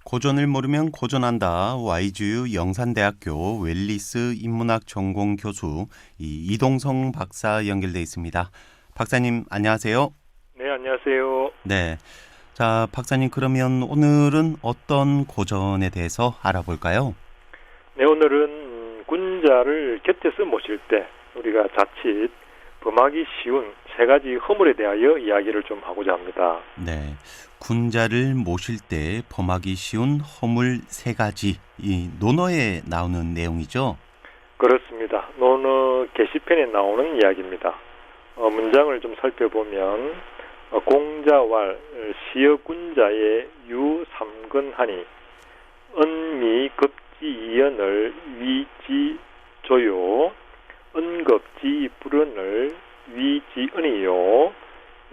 고전을 모르면 고전한다. YGU 영산대학교 웰리스 인문학 전공 교수 이동성 박사 연결돼 있습니다. 박사님 안녕하세요. 네, 안녕하세요. 네. 자, 박사님 그러면 오늘은 어떤 고전에 대해서 알아볼까요? 네, 오늘은 군자를 곁에서 모실 때 우리가 자칫 범하기 쉬운 세 가지 허물에 대하여 이야기를 좀 하고자 합니다. 네. 군자를 모실 때 범하기 쉬운 허물 세 가지, 이 논어에 나오는 내용이죠? 그렇습니다. 논어 게시편에 나오는 이야기입니다. 문장을 좀 살펴보면 공자왈 시어군자의 유삼근하니 은미 급지이연을 위지조요 은급지 불언을 위지은이요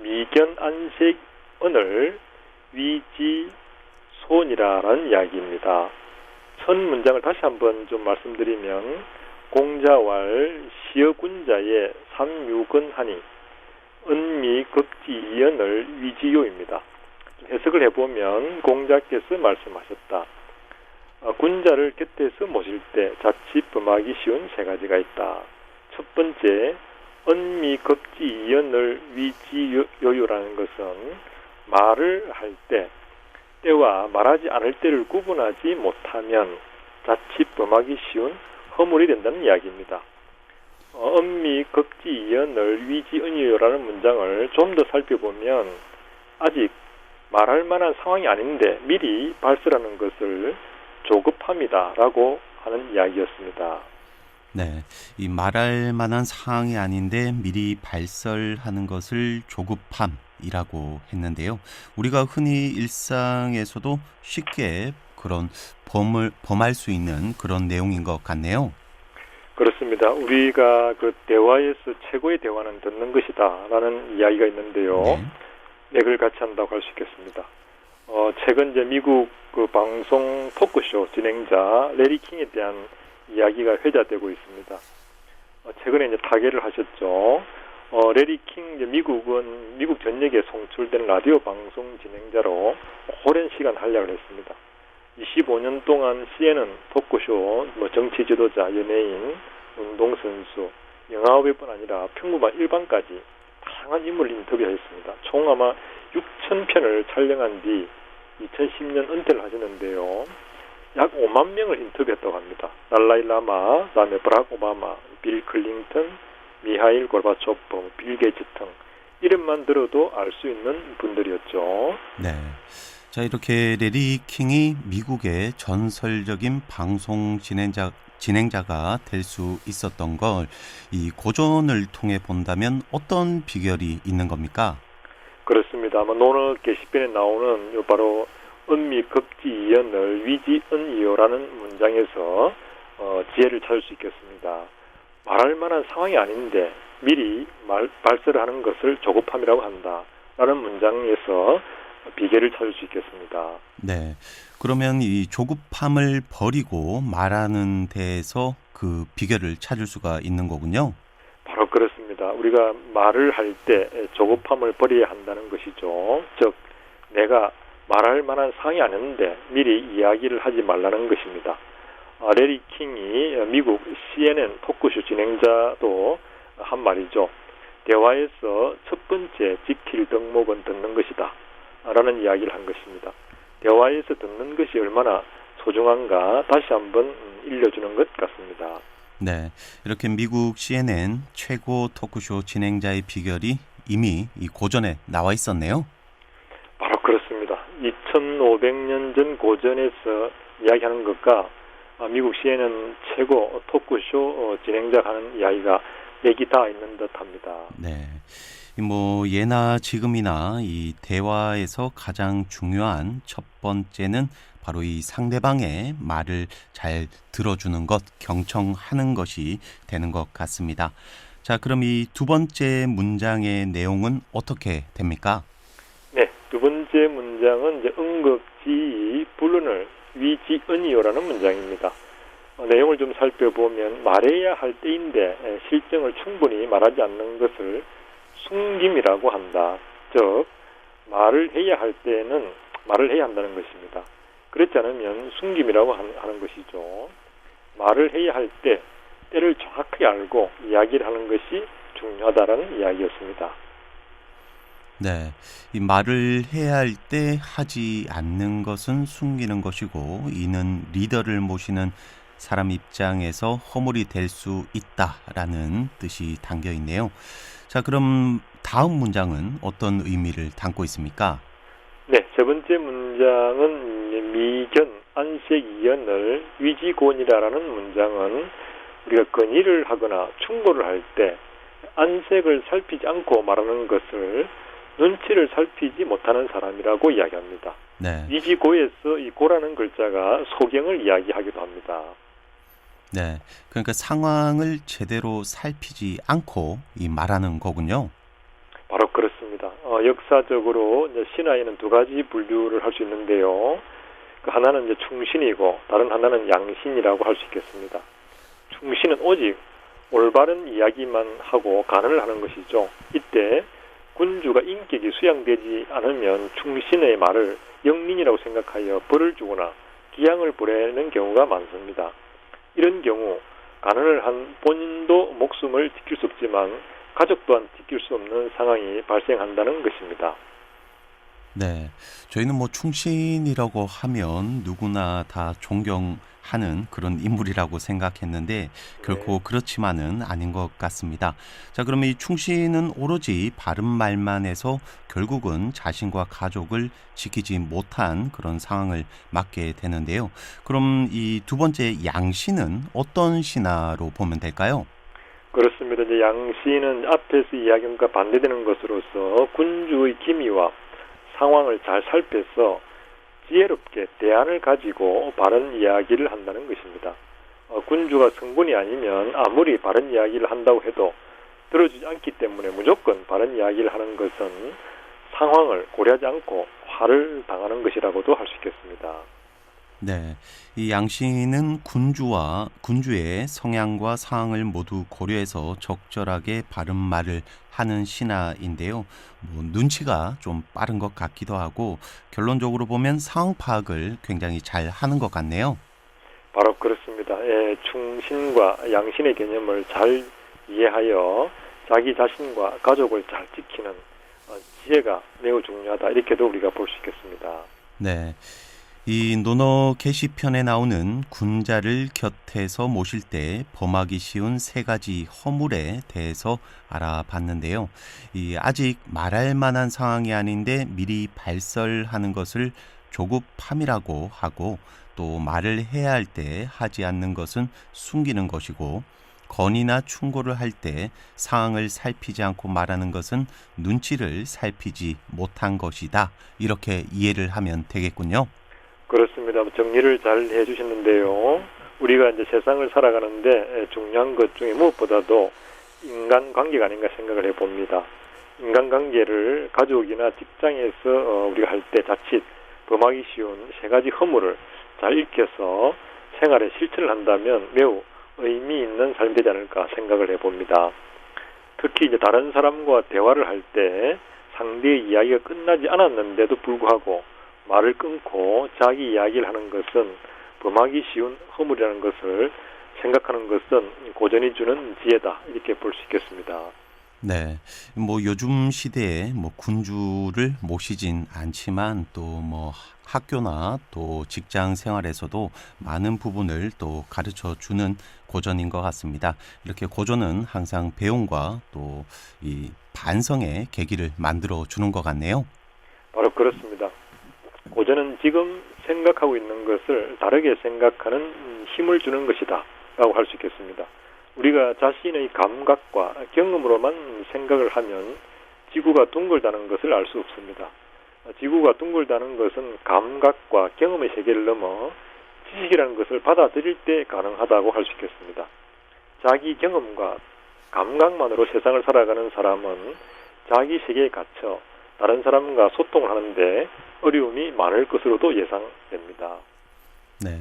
미견안색언을 위지손이라는 이야기입니다. 첫 문장을 다시 한번 좀 말씀드리면 공자왈 시어군자의 삼유근하니 은미급지이연을 위지요입니다. 해석을 해보면 공자께서 말씀하셨다. 군자를 곁에서 모실 때 자칫 범하기 쉬운 세 가지가 있다. 첫 번째, 은미급지이연을 위지요요라는 것은 말을 할 때 때와 말하지 않을 때를 구분하지 못하면 자칫 범하기 쉬운 허물이 된다는 이야기입니다. 은미급지이연을 위지은이요라는 문장을 좀 더 살펴보면 아직 말할 만한 상황이 아닌데 미리 발설하는 것을 조급함이다라고 하는 이야기였습니다. 네, 이 말할 만한 상황이 아닌데 미리 발설하는 것을 조급함이라고 했는데요. 우리가 흔히 일상에서도 쉽게 그런 범할 수 있는 그런 내용인 것 같네요. 그렇습니다. 우리가 그 대화에서 최고의 대화는 듣는 것이다라는 이야기가 있는데요. 네. 맥을 같이 한다고 할 수 있겠습니다. 최근 이제 미국 그 방송 토크쇼 진행자 레리 킹에 대한 이야기가 회자되고 있습니다. 최근에 이제 타계를 하셨죠. 레리 킹 이제 미국 전역에 송출된 라디오 방송 진행자로 오랜 시간 활약을 했습니다. 25년 동안 CNN 토크쇼, 정치 지도자, 연예인, 운동선수, 영화배우뿐 아니라 평범한 일반까지 다양한 인물을 인터뷰하셨습니다. 총 아마 6,000편을 촬영한 뒤 2010년 은퇴를 하셨는데요. 약 5만 명을 인터뷰했다고 합니다. 달라이 라마, 그다음에 버락 오바마, 빌 클린턴, 미하일 고르바초프, 빌 게이츠 등 이름만 들어도 알 수 있는 분들이었죠. 네. 자, 이렇게 레리 킹이 미국의 전설적인 방송 진행자가 될 수 있었던 걸 이 고전을 통해 본다면 어떤 비결이 있는 겁니까? 그렇습니다. 논어 게시편에 나오는 바로 은미급지이연을 위지은이요라는 문장에서 지혜를 찾을 수 있겠습니다. 말할 만한 상황이 아닌데 미리 발설하는 것을 조급함이라고 한다라는 문장에서 비결을 찾을 수 있겠습니다. 네. 그러면 이 조급함을 버리고 말하는 데에서 그 비결을 찾을 수가 있는 거군요. 바로 그렇습니다. 우리가 말을 할 때 조급함을 버려야 한다는 것이죠. 즉 내가 말할 만한 상황이 아닌데 미리 이야기를 하지 말라는 것입니다. 레리 킹이 미국 CNN 토크쇼 진행자도 한 말이죠. 대화에서 첫 번째 지킬 덕목은 듣는 것이다 라는 이야기를 한 것입니다. 대화에서 듣는 것이 얼마나 소중한가 다시 한번 일러주는 것 같습니다. 네. 이렇게 미국 CNN 최고 토크쇼 진행자의 비결이 이미 이 고전에 나와 있었네요. 바로 그렇습니다. 2500년 전 고전에서 이야기하는 것과 미국 CNN 최고 토크쇼 진행자가 하는 이야기가 맥이 다 있는 듯합니다. 네. 예나 지금이나 이 대화에서 가장 중요한 첫 번째는 바로 이 상대방의 말을 잘 들어주는 것, 경청하는 것이 되는 것 같습니다. 자, 그럼 이 두 번째 문장의 내용은 어떻게 됩니까? 네, 두 번째 문장은 이제 응급지 불론을 위지은이요라는 문장입니다. 내용을 좀 살펴보면 말해야 할 때인데 실정을 충분히 말하지 않는 것을 숨김이라고 한다. 즉 말을 해야 할 때는 말을 해야 한다는 것입니다. 그렇지 않으면 숨김이라고 하는 것이죠. 말을 해야 할 때 때를 정확하게 알고 이야기를 하는 것이 중요하다라는 이야기였습니다. 네, 이 말을 해야 할 때 하지 않는 것은 숨기는 것이고 이는 리더를 모시는 사람 입장에서 허물이 될 수 있다라는 뜻이 담겨 있네요. 자, 그럼 다음 문장은 어떤 의미를 담고 있습니까? 네, 세 번째 문장은 미견, 안색, 이연을 위지곤이라는 문장은 우리가 건의를 하거나 충고를 할 때 안색을 살피지 않고 말하는 것을 눈치를 살피지 못하는 사람이라고 이야기합니다. 네, 위지고에서 이 고라는 글자가 소경을 이야기하기도 합니다. 네, 그러니까 상황을 제대로 살피지 않고 이 말하는 거군요. 바로 그렇습니다. 역사적으로 이제 신하에는 두 가지 분류를 할 수 있는데요. 그 하나는 이제 충신이고 다른 하나는 양신이라고 할 수 있겠습니다. 충신은 오직 올바른 이야기만 하고 간언을 하는 것이죠. 이때 군주가 인격이 수양되지 않으면 충신의 말을 영린이라고 생각하여 벌을 주거나 기양을 보내는 경우가 많습니다. 이런 경우 간언을 한 본인도 목숨을 지킬 수 없지만 가족 또한 지킬 수 없는 상황이 발생한다는 것입니다. 네, 저희는 뭐 충신이라고 하면 누구나 다 존경하는 그런 인물이라고 생각했는데 결코 그렇지만은 아닌 것 같습니다. 자, 그러면 이 충신은 오로지 바른 말만 해서 결국은 자신과 가족을 지키지 못한 그런 상황을 맞게 되는데요. 그럼 이 두 번째 양신은 어떤 신하로 보면 될까요? 그렇습니다. 이제 양신은 앞에서 이야기한 것과 반대되는 것으로서 군주의 기미와 상황을 잘 살펴서 지혜롭게 대안을 가지고 바른 이야기를 한다는 것입니다. 군주가 성군이 아니면 아무리 바른 이야기를 한다고 해도 들어주지 않기 때문에 무조건 바른 이야기를 하는 것은 상황을 고려하지 않고 화를 당하는 것이라고도 할 수 있겠습니다. 네, 이 양씨는 군주의 성향과 상황을 모두 고려해서 적절하게 바른 말을 하는 신하인데요. 뭐 눈치가 좀 빠른 것 같기도 하고 결론적으로 보면 상황 파악을 굉장히 잘 하는 것 같네요. 바로 그렇습니다. 충신과 양신의 개념을 잘 이해하여 자기 자신과 가족을 잘 지키는 지혜가 매우 중요하다. 이렇게도 우리가 볼 수 있겠습니다. 네. 이 논어 게시편에 나오는 군자를 곁에서 모실 때 범하기 쉬운 세 가지 허물에 대해서 알아봤는데요. 이 아직 말할 만한 상황이 아닌데 미리 발설하는 것을 조급함이라고 하고 또 말을 해야 할 때 하지 않는 것은 숨기는 것이고 건의나 충고를 할 때 상황을 살피지 않고 말하는 것은 눈치를 살피지 못한 것이다. 이렇게 이해를 하면 되겠군요. 그렇습니다. 정리를 잘 해주셨는데요. 우리가 이제 세상을 살아가는데 중요한 것 중에 무엇보다도 인간관계가 아닌가 생각을 해봅니다. 인간관계를 가족이나 직장에서 우리가 할 때 자칫 범하기 쉬운 세 가지 허물을 잘 익혀서 생활에 실천을 한다면 매우 의미 있는 삶이 되지 않을까 생각을 해봅니다. 특히 이제 다른 사람과 대화를 할 때 상대의 이야기가 끝나지 않았는데도 불구하고 말을 끊고 자기 이야기를 하는 것은 범하기 쉬운 허물이라는 것을 생각하는 것은 고전이 주는 지혜다. 이렇게 볼 수 있겠습니다. 네, 뭐 요즘 시대에 뭐 군주를 모시진 않지만 또 뭐 학교나 또 직장 생활에서도 많은 부분을 또 가르쳐 주는 고전인 것 같습니다. 이렇게 고전은 항상 배움과 또 이 반성의 계기를 만들어 주는 것 같네요. 바로 그렇습니다. 고전은 지금 생각하고 있는 것을 다르게 생각하는 힘을 주는 것이다 라고 할 수 있겠습니다. 우리가 자신의 감각과 경험으로만 생각을 하면 지구가 둥글다는 것을 알 수 없습니다. 지구가 둥글다는 것은 감각과 경험의 세계를 넘어 지식이라는 것을 받아들일 때 가능하다고 할 수 있겠습니다. 자기 경험과 감각만으로 세상을 살아가는 사람은 자기 세계에 갇혀 다른 사람과 소통을 하는데 어려움이 많을 것으로도 예상됩니다. 네,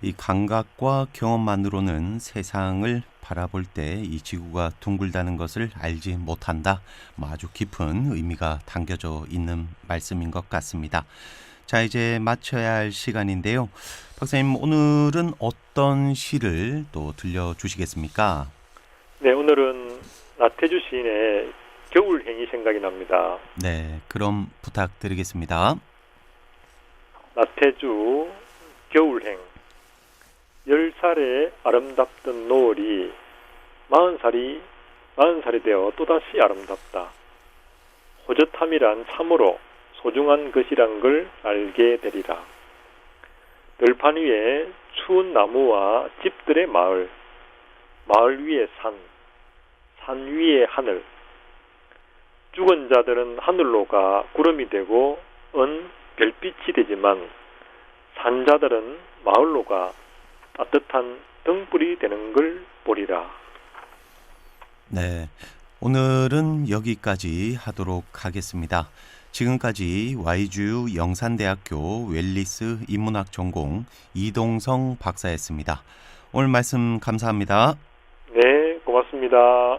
이 감각과 경험만으로는 세상을 바라볼 때 이 지구가 둥글다는 것을 알지 못한다. 뭐 아주 깊은 의미가 담겨져 있는 말씀인 것 같습니다. 자, 이제 마쳐야 할 시간인데요. 박사님, 오늘은 어떤 시를 또 들려주시겠습니까? 네, 오늘은 나태주 시인의 겨울행이 생각이 납니다. 네, 그럼 부탁드리겠습니다. 나태주 겨울행. 10살에 아름답던 노을이 40살이 되어 또다시 아름답다. 호젓함이란 참으로 소중한 것이란 걸 알게 되리라. 들판 위에 추운 나무와 집들의 마을, 마을 위에 산 위에 하늘. 죽은 자들은 하늘로 가 구름이 되고 은 별빛이 되지만 산 자들은 마을로 가 따뜻한 등불이 되는 걸 보리라. 네, 오늘은 여기까지 하도록 하겠습니다. 지금까지 YGU 영산대학교 웰리스 인문학 전공 이동성 박사였습니다. 오늘 말씀 감사합니다. 네, 고맙습니다.